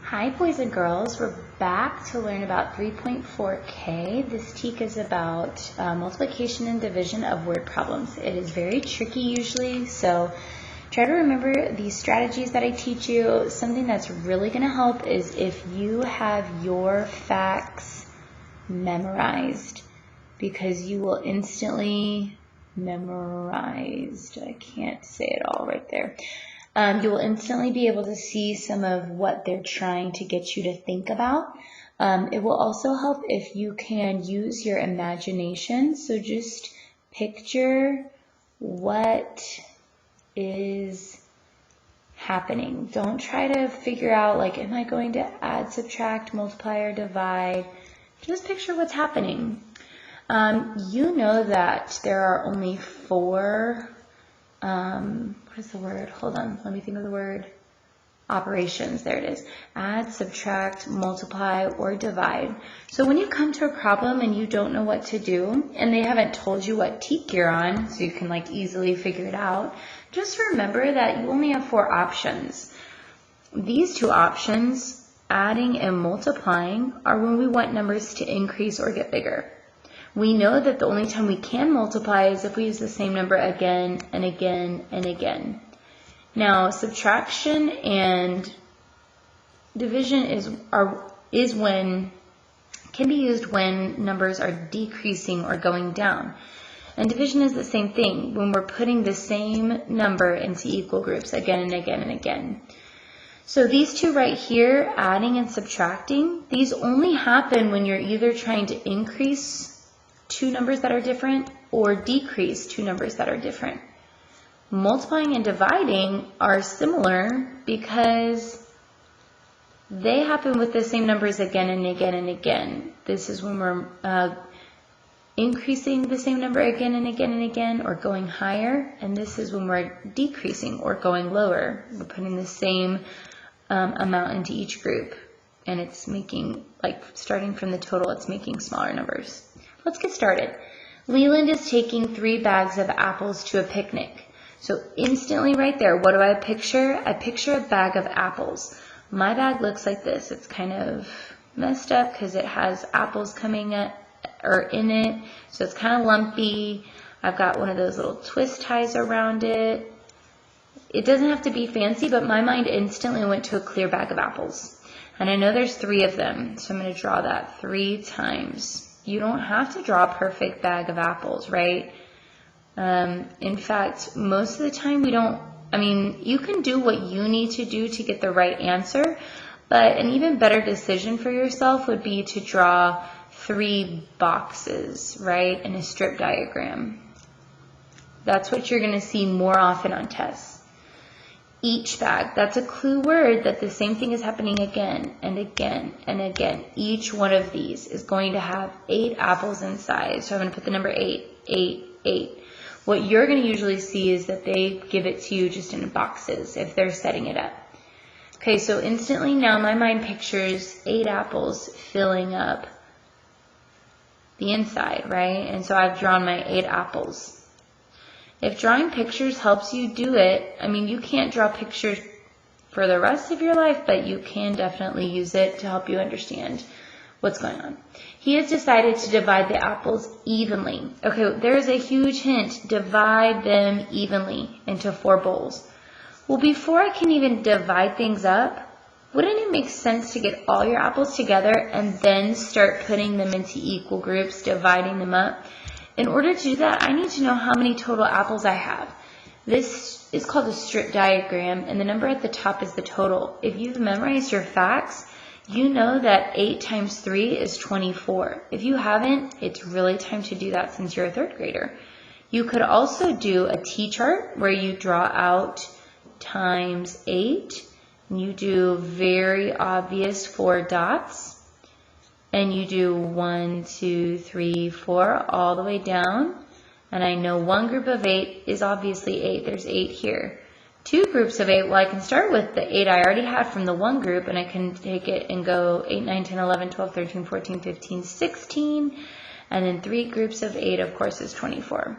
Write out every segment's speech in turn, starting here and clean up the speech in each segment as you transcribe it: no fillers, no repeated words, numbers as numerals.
Hi boys and girls, we're back to learn about 3.4K. This TEK is about multiplication and division of word problems. It is very tricky usually, so try to remember these strategies that I teach you. Something that's really going to help is if you have your facts memorized, because you will instantly memorized. I can't say it all right there. You will instantly be able to see some of what they're trying to get you to think about. It will also help if you can use your imagination. So just picture what is happening. Don't try to figure out, like, am I going to add, subtract, multiply, or divide? Just picture what's happening. You know that there are only four what is the word? Hold on, let me think of the word. Operations, there it is. Add, subtract, multiply, or divide. So when you come to a problem and you don't know what to do, and they haven't told you what TEK you're on, so you can like easily figure it out, just remember that you only have four options. These two options, adding and multiplying, are when we want numbers to increase or get bigger. We know that the only time we can multiply is if we use the same number again and again and again. Now, subtraction and division can be used when numbers are decreasing or going down. And division is the same thing, when we're putting the same number into equal groups again and again and again. So these two right here, adding and subtracting, these only happen when you're either trying to increase two numbers that are different or decrease two numbers that are different. Multiplying and dividing are similar because they happen with the same numbers again and again and again. This is when we're increasing the same number again and again and again, or going higher, and this is when we're decreasing or going lower. We're putting the same amount into each group, and it's making, like, starting from the total, it's making smaller numbers. Let's get started. Leland is taking 3 bags of apples to a picnic. So instantly right there, what do I picture? I picture a bag of apples. My bag looks like this. It's kind of messed up because it has apples coming in it. So it's kind of lumpy. I've got one of those little twist ties around it. It doesn't have to be fancy, but my mind instantly went to a clear bag of apples. And I know there's 3 of them, so I'm going to draw that 3 times. You don't have to draw a perfect bag of apples, right? In fact, most of the time you can do what you need to do to get the right answer, but an even better decision for yourself would be to draw 3 boxes, right, in a strip diagram. That's what you're going to see more often on tests. Each bag, that's a clue word that the same thing is happening again and again and again. Each one of these is going to have 8 apples inside. So I'm going to put the number 8, 8, 8. What you're going to usually see is that they give it to you just in boxes if they're setting it up. Okay, so instantly now my mind pictures 8 apples filling up the inside, right? And so I've drawn my 8 apples. If drawing pictures helps you do it, you can't draw pictures for the rest of your life, but you can definitely use it to help you understand what's going on. He has decided to divide the apples evenly. Okay, there's a huge hint. Divide them evenly into 4 bowls. Well, before I can even divide things up, wouldn't it make sense to get all your apples together and then start putting them into equal groups, dividing them up? In order to do that, I need to know how many total apples I have. This is called a strip diagram, and the number at the top is the total. If you've memorized your facts, you know that 8 times 3 is 24. If you haven't, it's really time to do that since you're a 3rd grader. You could also do a T-chart where you draw out times 8, and you do very obvious 4 dots. And you do 1, 2, 3, 4 all the way down. And I know one group of 8 is obviously 8. There's 8 here. 2 groups of 8, well, I can start with the 8 I already had from the one group, and I can take it and go 8, 9, 10, 11, 12, 13, 14, 15, 16. And then 3 groups of 8, of course, is 24.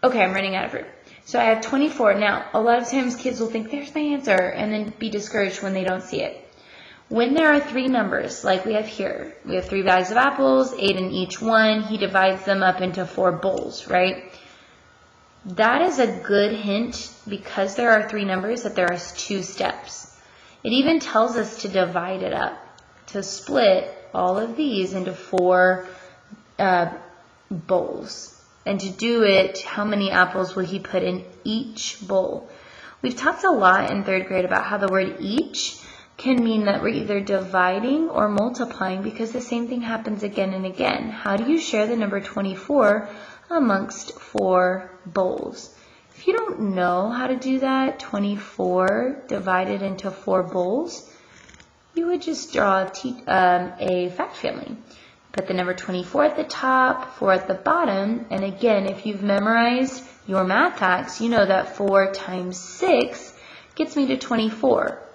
Okay, I'm running out of room. So I have 24. Now, a lot of times kids will think, there's my answer, and then be discouraged when they don't see it. When there are three numbers, like we have here, we have 3 bags of apples, 8 in each one, he divides them up into 4 bowls, right? That is a good hint, because there are 3 numbers, that there are 2 steps. It even tells us to divide it up, to split all of these into 4 bowls. And to do it, how many apples will he put in each bowl? We've talked a lot in 3rd grade about how the word each can mean that we're either dividing or multiplying, because the same thing happens again and again. How do you share the number 24 amongst 4 bowls? If you don't know how to do that, 24 divided into 4 bowls, you would just draw a fact family. Put the number 24 at the top, 4 at the bottom, and again, if you've memorized your math facts, you know that 4 times 6 gets me to 24.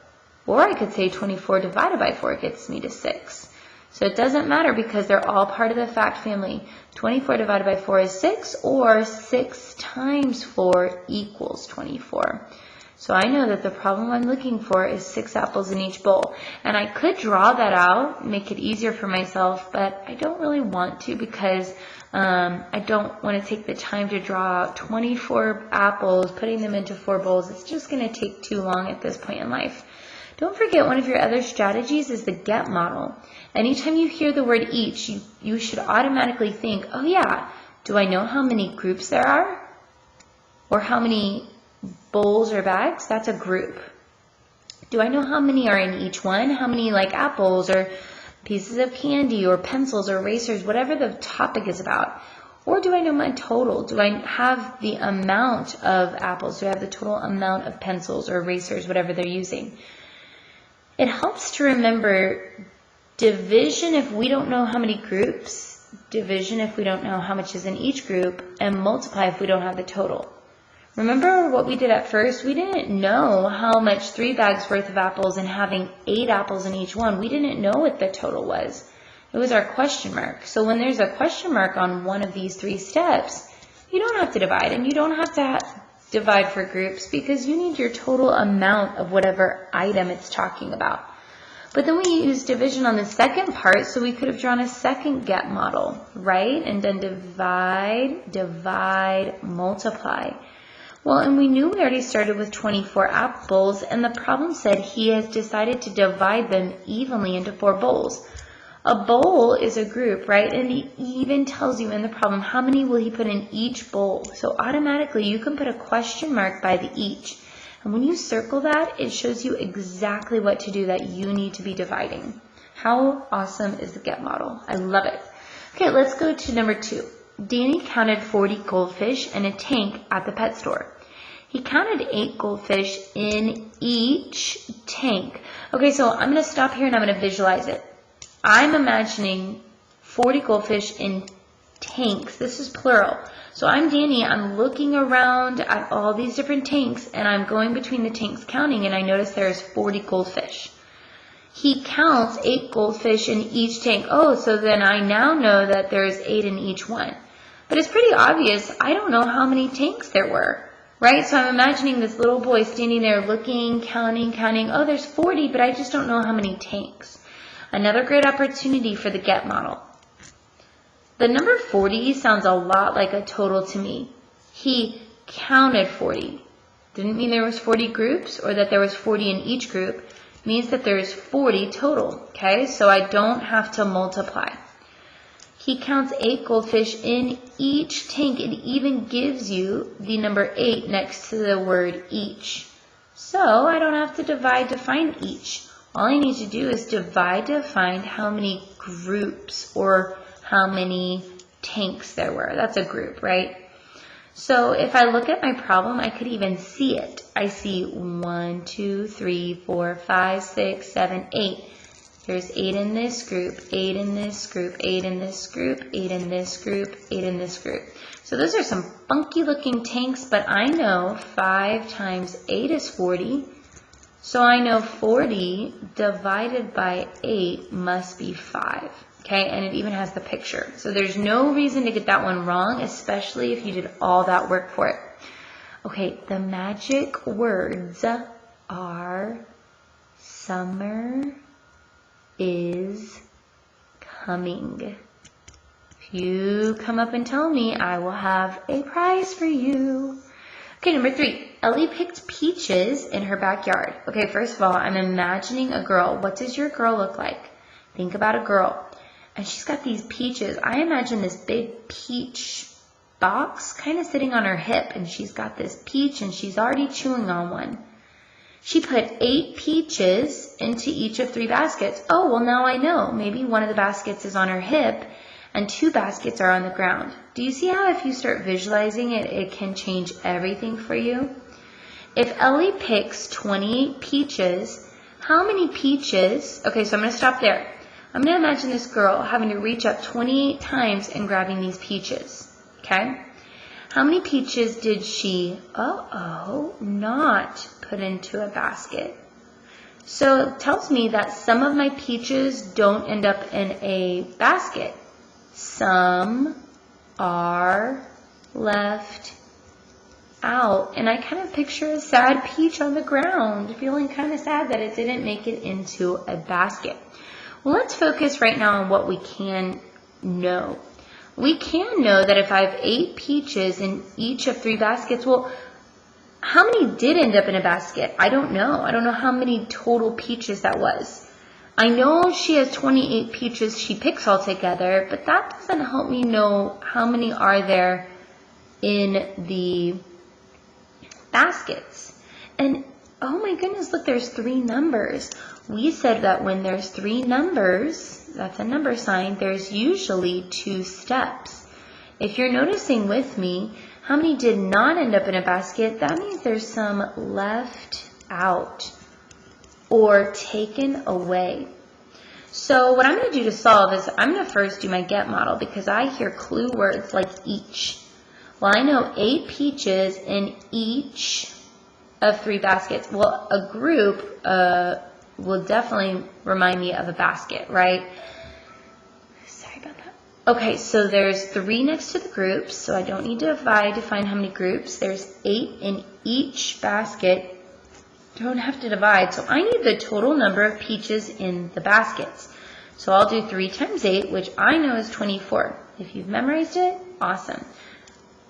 Or I could say 24 divided by 4 gets me to 6. So it doesn't matter, because they're all part of the fact family. 24 divided by 4 is 6, or 6 times 4 equals 24. So I know that the problem I'm looking for is 6 apples in each bowl. And I could draw that out, make it easier for myself, but I don't really want to, because I don't want to take the time to draw out 24 apples, putting them into 4 bowls. It's just going to take too long at this point in life. Don't forget, one of your other strategies is the get model. Anytime you hear the word each, you should automatically think, oh yeah, do I know how many groups there are? Or how many bowls or bags? That's a group. Do I know how many are in each one? How many, like apples or pieces of candy or pencils or erasers, whatever the topic is about? Or do I know my total? Do I have the amount of apples? Do I have the total amount of pencils or erasers, whatever they're using? It helps to remember division if we don't know how many groups, division if we don't know how much is in each group, and multiply if we don't have the total. Remember what we did at first? We didn't know how much 3 bags worth of apples and having 8 apples in each one. We didn't know what the total was. It was our question mark. So when there's a question mark on one of these 3 steps, you don't have to divide, and you don't have to divide for groups, because you need your total amount of whatever item it's talking about. But then we used division on the second part, so we could have drawn a second get model, right? And then divide, multiply. Well, and we knew we already started with 24 apples, and the problem said he has decided to divide them evenly into 4 bowls. A bowl is a group, right? And it even tells you in the problem how many will he put in each bowl. So automatically you can put a question mark by the each. And when you circle that, it shows you exactly what to do that you need to be dividing. How awesome is the get model? I love it. Okay, let's go to number 2. Danny counted 40 goldfish in a tank at the pet store. He counted 8 goldfish in each tank. Okay, so I'm going to stop here and I'm going to visualize it. I'm imagining 40 goldfish in tanks. This is plural. So I'm Danny. I'm looking around at all these different tanks, and I'm going between the tanks counting, and I notice there's 40 goldfish. He counts 8 goldfish in each tank. Oh, so then I now know that there's 8 in each one. But it's pretty obvious. I don't know how many tanks there were, right? So I'm imagining this little boy standing there looking, counting. Oh, there's 40, but I just don't know how many tanks. Another great opportunity for the get model. The number 40 sounds a lot like a total to me. He counted 40. Didn't mean there was 40 groups or that there was 40 in each group. It means that there's 40 total, okay? So I don't have to multiply. He counts 8 goldfish in each tank. It even gives you the number 8 next to the word each. So I don't have to divide to find each. All I need to do is divide to find how many groups or how many tanks there were. That's a group, right? So if I look at my problem, I could even see it. I see 1, 2, 3, 4, 5, 6, 7, 8. There's 8 in this group, 8 in this group, 8 in this group, 8 in this group, 8 in this group. So those are some funky looking tanks, but I know 5 times 8 is 40. So I know 40 divided by 8 must be 5, okay? And it even has the picture. So there's no reason to get that one wrong, especially if you did all that work for it. Okay, the magic words are summer, is coming. If you come up and tell me, I will have a prize for you. Okay, number 3. Ellie picked peaches in her backyard. Okay, first of all, I'm imagining a girl. What does your girl look like? Think about a girl. And she's got these peaches. I imagine this big peach box kind of sitting on her hip. And she's got this peach and she's already chewing on one. She put 8 peaches into each of 3 baskets. Oh, well, now I know. Maybe one of the baskets is on her hip and 2 baskets are on the ground. Do you see how if you start visualizing it, it can change everything for you? If Ellie picks 28 peaches, how many peaches? Okay, so I'm going to stop there. I'm going to imagine this girl having to reach up 28 times and grabbing these peaches. Okay? How many peaches did she, not put into a basket? So it tells me that some of my peaches don't end up in a basket. Some are left out. And I kind of picture a sad peach on the ground, feeling kind of sad that it didn't make it into a basket. Well, let's focus right now on what we can know. We can know that if I have 8 peaches in each of 3 baskets, well, how many did end up in a basket? I don't know. I don't know how many total peaches that was. I know she has 28 peaches she picks all together, but that doesn't help me know how many are there in the baskets. And oh my goodness, look, there's 3 numbers. We said that when there's 3 numbers, that's a number sign, there's usually 2 steps. If you're noticing with me, how many did not end up in a basket? That means there's some left out or taken away. So what I'm going to do to solve is I'm going to first do my get model because I hear clue words like each. Well, I know 8 peaches in each of 3 baskets. Well, a group will definitely remind me of a basket, right? Sorry about that. Okay, so there's 3 next to the groups, so I don't need to divide to find how many groups. There's 8 in each basket. Don't have to divide, so I need the total number of peaches in the baskets. So I'll do 3 times 8, which I know is 24. If you've memorized it, awesome.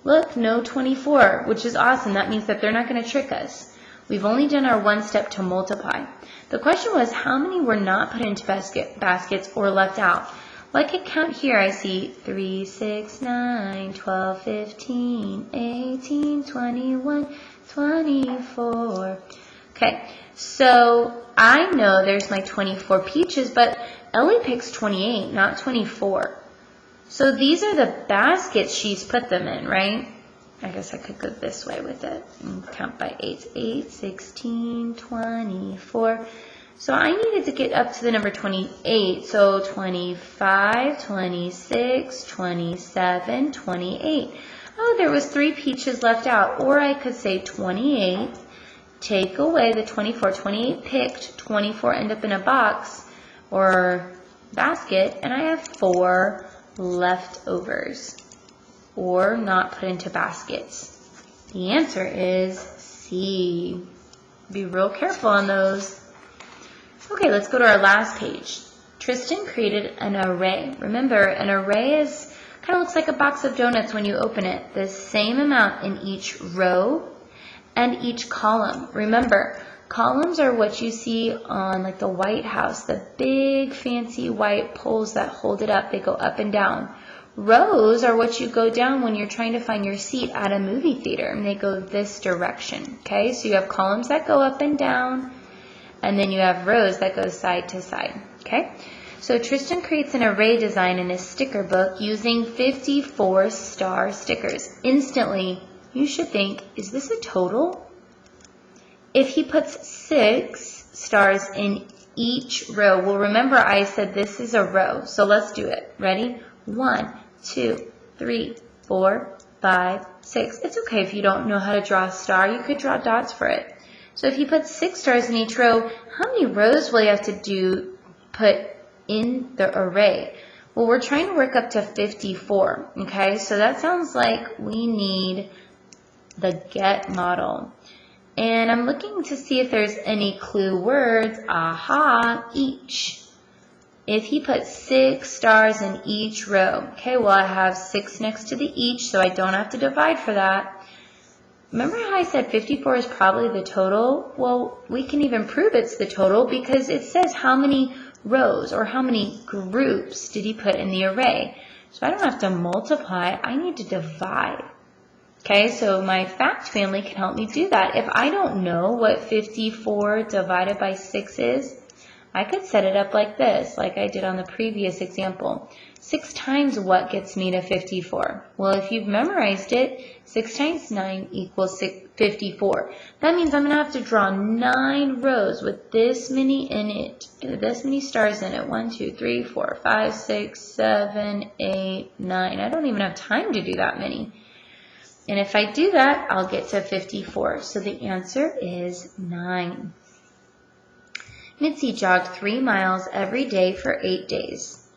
Look, no 24, which is awesome. That means that they're not going to trick us. We've only done our 1 step to multiply. The question was, how many were not put into baskets or left out? Well, I could count here. I see 3, 6, 9, 12, 15, 18, 21, 24. Okay, so I know there's my 24 peaches, but Ellie picks 28, not 24. So these are the baskets she's put them in, right? I guess I could go this way with it and count by 8. 8, 16, 24. So I needed to get up to the number 28. So 25, 26, 27, 28. Oh, there was 3 peaches left out. Or I could say 28, take away the 24. 28 picked, 24 end up in a box or basket, and I have 4 leftovers or not put into baskets. The answer is C. Be real careful on those. Okay, let's go to our last page. Tristan created an array. Remember, an array is kind of looks like a box of donuts when you open it. The same amount in each row and each column. Remember, columns are what you see on like the White House, the big fancy white poles that hold it up. They go up and down. Rows are what you go down when you're trying to find your seat at a movie theater, and they go this direction. Okay, so you have columns that go up and down, and then you have rows that go side to side. Okay, so Tristan creates an array design in his sticker book using 54 star stickers. Instantly, you should think, is this a total? If he puts 6 stars in each row, well, remember I said this is a row, so let's do it. Ready? 1, 2, 3, 4, 5, 6. It's okay if you don't know how to draw a star. You could draw dots for it. So if you put 6 stars in each row, how many rows will you have to put in the array? Well, we're trying to work up to 54, okay? So that sounds like we need the get model. And I'm looking to see if there's any clue words. Aha, each. if he puts 6 stars in each row, okay, well, I have 6 next to the each, so I don't have to divide for that. Remember how I said 54 is probably the total? Well, we can even prove it's the total because it says how many rows or how many groups did he put in the array. So I don't have to multiply, I need to divide. Okay, so my fact family can help me do that. If I don't know what 54 divided by 6 is, I could set it up like this, like I did on the previous example. 6 times what gets me to 54? Well, if you've memorized it, 6 times 9 equals 54. That means I'm going to have to draw 9 rows with this many in it, this many stars in it. 1, 2, 3, 4, 5, 6, 7, 8, 9. I don't even have time to do that many. And if I do that, I'll get to 54. So the answer is 9. Mitzi jogged 3 miles every day for 8 days.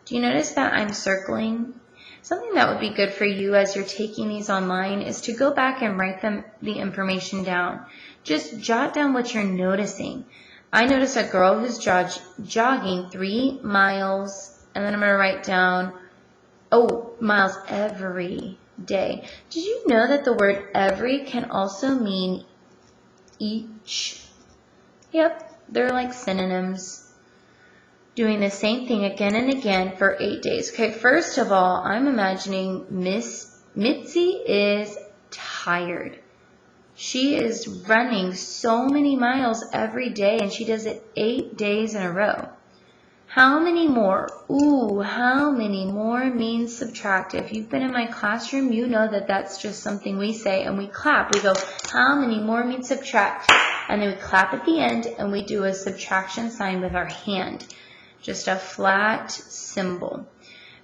Do you notice that I'm circling? Something that would be good for you as you're taking these online is to go back and write the information down. Just jot down what you're noticing. I notice a girl who's jogging 3 miles, and then I'm going to write down, miles every day. Did you know that the word every can also mean each? Yep, they're like synonyms. Doing the same thing again and again for 8 days. Okay, first of all, I'm imagining Mitzi is tired. She is running so many miles every day, and she does it 8 days in a row. How many more? How many more means subtract. If you've been in my classroom, you know that that's just something we say, and we clap. We go, how many more means subtract? And then we clap at the end, and we do a subtraction sign with our hand. Just a flat symbol.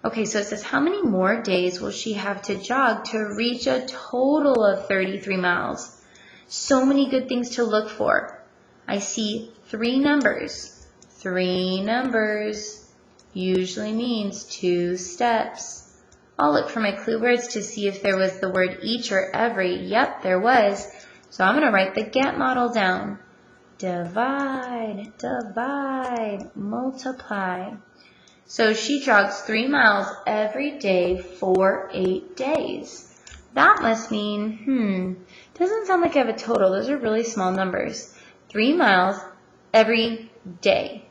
Okay, so it says, how many more days will she have to jog to reach a total of 33 miles? So many good things to look for. I see 3 numbers. 3 numbers usually means 2 steps. I'll look for my clue words to see if there was the word each or every. Yep, there was. So I'm going to write the GET model down. Divide, divide, multiply. So she jogs 3 miles every day for 8 days. That must mean, doesn't sound like I have a total. Those are really small numbers. 3 miles every day.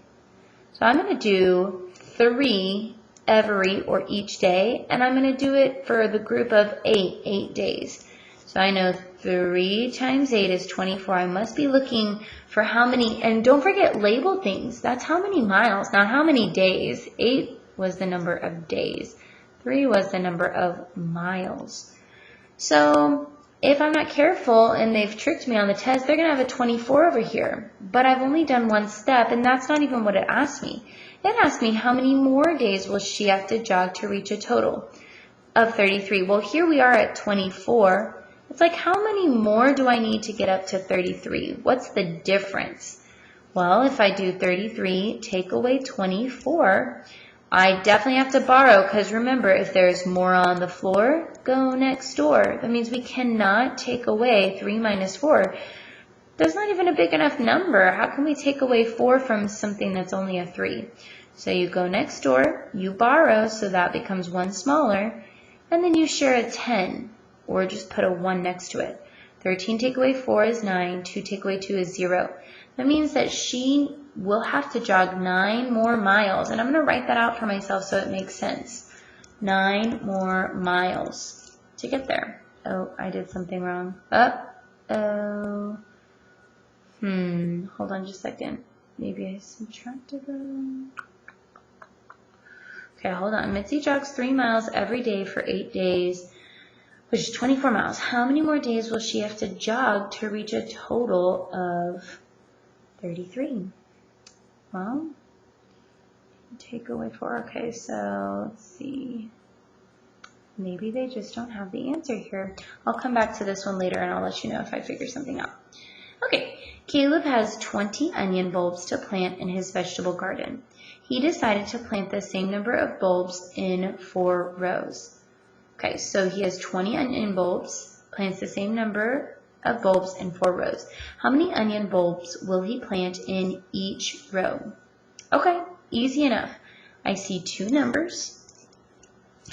So I'm going to do 3 every or each day, and I'm going to do it for the group of 8 days. So I know 3 times 8 is 24. I must be looking for how many, and don't forget label things. That's how many miles, not how many days. 8 was the number of days. 3 was the number of miles. So if I'm not careful and they've tricked me on the test, they're going to have a 24 over here. But I've only done 1 step, and that's not even what it asked me. It asked me how many more days will she have to jog to reach a total of 33. Well, here we are at 24. It's like, how many more do I need to get up to 33? What's the difference? Well, if I do 33, take away 24, I definitely have to borrow, because remember, if there's more on the floor, go next door. That means we cannot take away 3 minus 4. There's not even a big enough number. How can we take away 4 from something that's only a 3? So you go next door, you borrow, so that becomes 1 smaller, and then you share a 10. Or just put a 1 next to it. 13 take away 4 is 9. 2 take away 2 is 0. That means that she will have to jog 9 more miles. And I'm going to write that out for myself so it makes sense. 9 more miles to get there. Oh, I did something wrong. Hold on just a second. Maybe I subtracted them. Okay, hold on. Mitzi jogs 3 miles every day for 8 days. Which is 24 miles. How many more days will she have to jog to reach a total of 33? Well, take away 4. Okay, so let's see. Maybe they just don't have the answer here. I'll come back to this one later and I'll let you know if I figure something out. Okay, Caleb has 20 onion bulbs to plant in his vegetable garden. He decided to plant the same number of bulbs in 4 rows. Okay, so he has 20 onion bulbs, plants the same number of bulbs in 4 rows. How many onion bulbs will he plant in each row? Okay, easy enough. I see 2 numbers.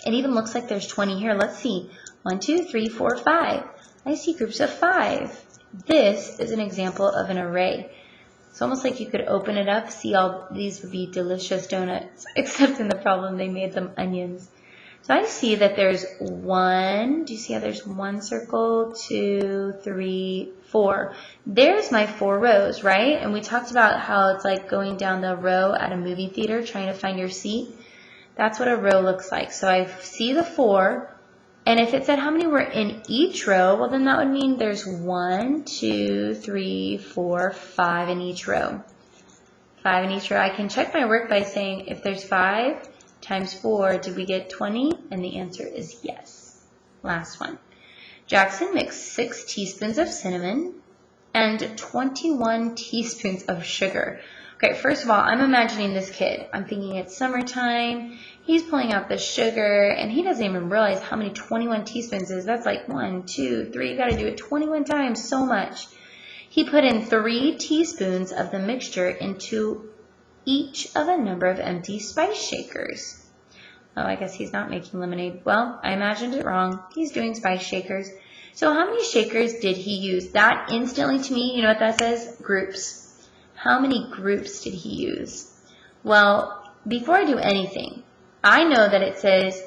It even looks like there's 20 here. Let's see. 1, 2, 3, 4, 5. I see groups of 5. This is an example of an array. It's almost like you could open it up, see all these would be delicious donuts, except in the problem they made them onions. So I see that there's 1, do you see how there's 1 circle, 2, 3, 4. There's my 4 rows, right? And we talked about how it's like going down the row at a movie theater trying to find your seat. That's what a row looks like. So I see the 4, and if it said how many were in each row, well then that would mean there's 1, 2, 3, 4, 5 in each row. 5 in each row. I can check my work by saying if there's 5 times 4, did we get 20? And the answer is yes. Last one. Jackson mixed 6 teaspoons of cinnamon and 21 teaspoons of sugar. Okay, first of all, I'm imagining this kid. I'm thinking it's summertime. He's pulling out the sugar, and he doesn't even realize how many 21 teaspoons is. That's like 1, 2, 3. You got to do it 21 times, so much. He put in 3 teaspoons of the mixture into each of a number of empty spice shakers. Oh, I guess he's not making lemonade. Well, I imagined it wrong. He's doing spice shakers. So how many shakers did he use? That instantly to me, you know what that says? Groups. How many groups did he use? Well, before I do anything, I know that it says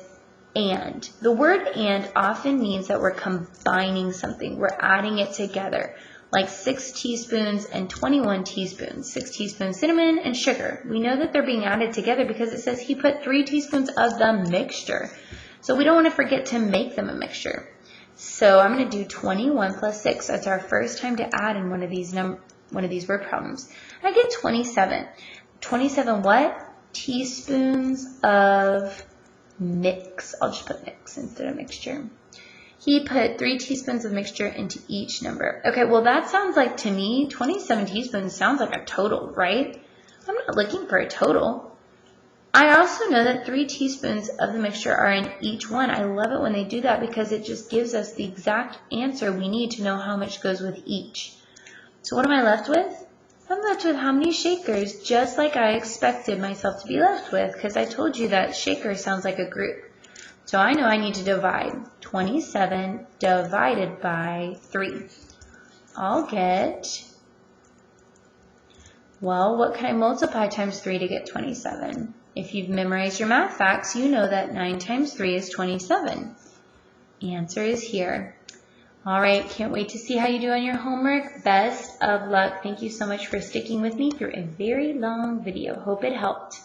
and. The word and often means that we're combining something. We're adding it together. Like 6 teaspoons and 21 teaspoons. 6 teaspoons cinnamon and sugar. We know that they're being added together because it says he put 3 teaspoons of the mixture. So we don't want to forget to make them a mixture. So I'm going to do 21 plus 6. That's our first time to add in one of these word problems. I get 27. 27 what? Teaspoons of mix. I'll just put mix instead of mixture. He put 3 teaspoons of mixture into each number. Okay, well that sounds like, to me, 27 teaspoons sounds like a total, right? I'm not looking for a total. I also know that 3 teaspoons of the mixture are in each one. I love it when they do that because it just gives us the exact answer we need to know how much goes with each. So what am I left with? I'm left with how many shakers, just like I expected myself to be left with, because I told you that shaker sounds like a group. So I know I need to divide 27 divided by 3. I'll get, well, what can I multiply times 3 to get 27? If you've memorized your math facts, you know that 9 times 3 is 27. Answer is here. All right, can't wait to see how you do on your homework. Best of luck. Thank you so much for sticking with me through a very long video. Hope it helped.